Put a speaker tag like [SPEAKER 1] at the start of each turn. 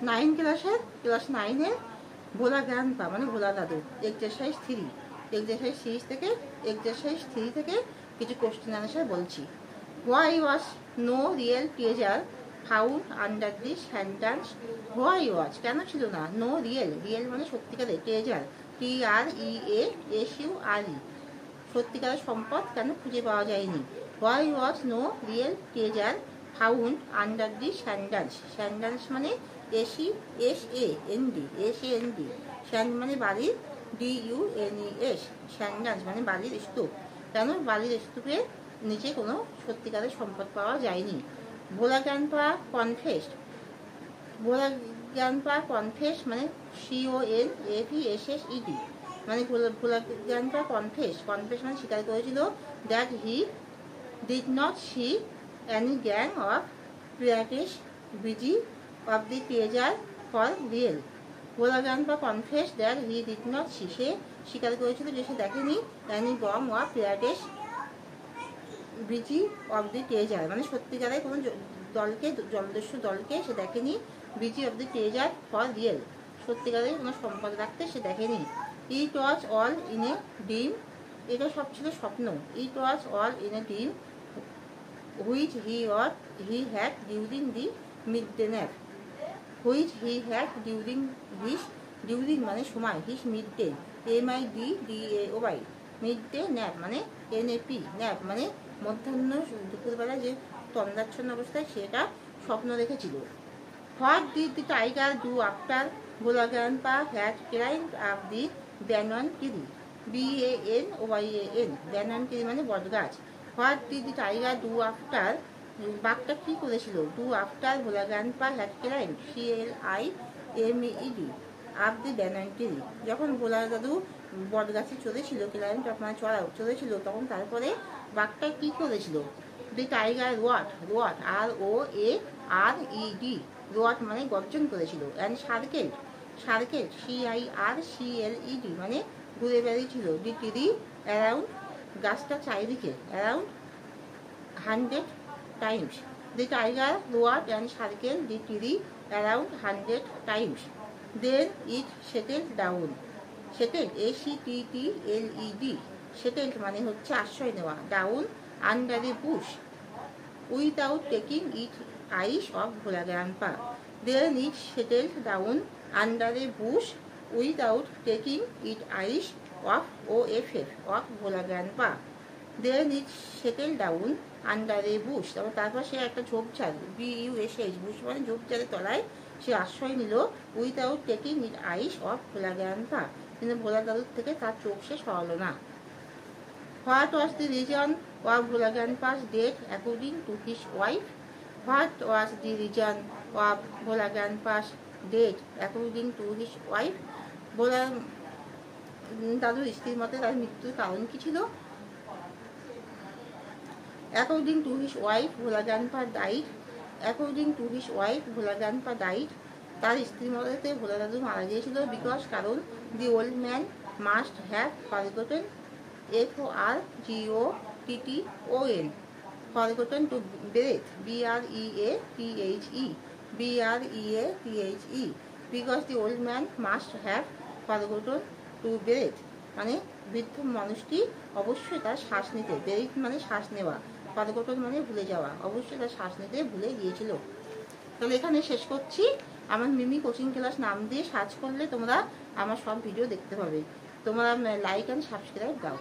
[SPEAKER 1] 9 ক্লাসের ক্লাস 9-এর ভোলা গ্র্যান্ডপা মানে ভোলা দাদু এক্সারসাইজ 3 এক্সারসাইজ সিরিজ থেকে এক্সারসাইজ 3 থেকে কিছু কোশ্চেন আনসার বলছি। Why was no real treasure found under this হ্যান্ডান্স। হোয়াই ওয়াজ কেন ছিল না, নো রিয়েল, রিয়েল মানে সত্যিকারের, ট্রেজার TREASURE সত্যিকারের সম্পদ কেন খুঁজে পাওয়া যায়নি। Why was no real treasure found under this হ্যান্ডান্স। হ্যান্ডান্স মানে SAND, স্যান্ড মানে বালির, DUNES, স্যান্ডান্স মানে বালির স্তূপ। কেন বালির স্তূপের নিচে কোনো সত্যিকারের সম্পদ পাওয়া যায়নি। Bhola grandpa confessed, Bhola grandpa confess মানে CONFESSED মানে ভোলা গ্র্যান্ডপা কনফেস মানে স্বীকার করেছিল that he did not see any gang of pirates busy of the treasure for real. Bhola grandpa confessed that he did not see, সে স্বীকার করেছিল যে সে দেখেনি any gang of pirates busy of the treasure মানে সত্যিকারের কোনো দলকে, জলদস্যু দলকে সে দেখেনি, busy of the treasure for real সত্যিকারের কোনো সম্পদ রাখতে সে দেখেনি। It was all in a dream, এটা সব ছিল স্বপ্ন। It was all in a dream which he had during the midday nap, which he had during his, during মানে সময়, his midday MIDDAY, midday nap মানে NAP, nap মানে মধ্যাহ্ন দুপুরবেলা যে তন্দ্রাচ্ছন্ন অবস্থায় সেটা স্বপ্ন দেখেছিল। What did the tiger do after Bhola grandpa had climbed up the banyan tree, BANYAN, banyan tree মানে বটগাছ। What did the tiger do after, বাঘটা কি করেছিল, do after Bhola grandpa had climbed, CLIMBED, up the banyan tree, যখন ভোলা দাদু বটগাছে চড়েছিল, climb মানে চড়েছিল, তখন তারপরে বাঘটা কি করেছিল। The tiger roared, ROARED, roared মানে গর্জন করেছিল, and circled, CIRCLED মানে ঘুরে বেড়িয়েছিল, the tree around, গাছটা চারিদিকে, around 100 times. The tiger roared and circled the tree around 100 times. Then it settled down. Settled, SETTLED, settled মানে হচ্ছে আশ্রয় নেওয়া, down under a bush without taking its eyes off Bhola grandpa. Then it settled down under a bush without taking its eyes off of Bhola grandpa. Then it settled down under a bush, তারপর সে একটা ঝোপঝাড়, BUSH, Bush মানে ঝোপঝাড়ের তলায় সে আশ্রয় নিল, without taking it eyes of Bhola grandpa, কিন্তু ভোলা দাদুর থেকে তার চোখ সে সরালো না। What was the reason of Bhola গ্র্যান্ডপা's death according to his wife? What was the reason of Bhola গ্র্যান্ডপা's death according to his wife? ভোলা দাদুর স্ত্রীর মতে তার মৃত্যুর কারণ কি ছিল? According to his wife, Bhola grandpa died. According to his wife, Bhola grandpa died. তার স্ত্রীর মতে ভোলা দাদু মারা গিয়েছিল বিকজ কারণ the old man must have forgotten, FORGOTTON, forgotten to breathe, BREATHE, because the old man must have forgotten to breathe মানে বৃদ্ধ মানুষটি অবশ্যই তার শ্বাস নিতে, ব্রেথ মানে শ্বাস নেওয়া, ফরগটন মানে ভুলে যাওয়া, অবশ্যই তার শ্বাস নিতে ভুলে গিয়েছিল। তাহলে এখানে শেষ করছি। আমার মিমি কোচিং ক্লাস নাম দিয়ে সার্চ করলে তোমরা আমার সব ভিডিও দেখতে পাবে। তোমরা লাইক অ্যান্ড সাবস্ক্রাইব দাও।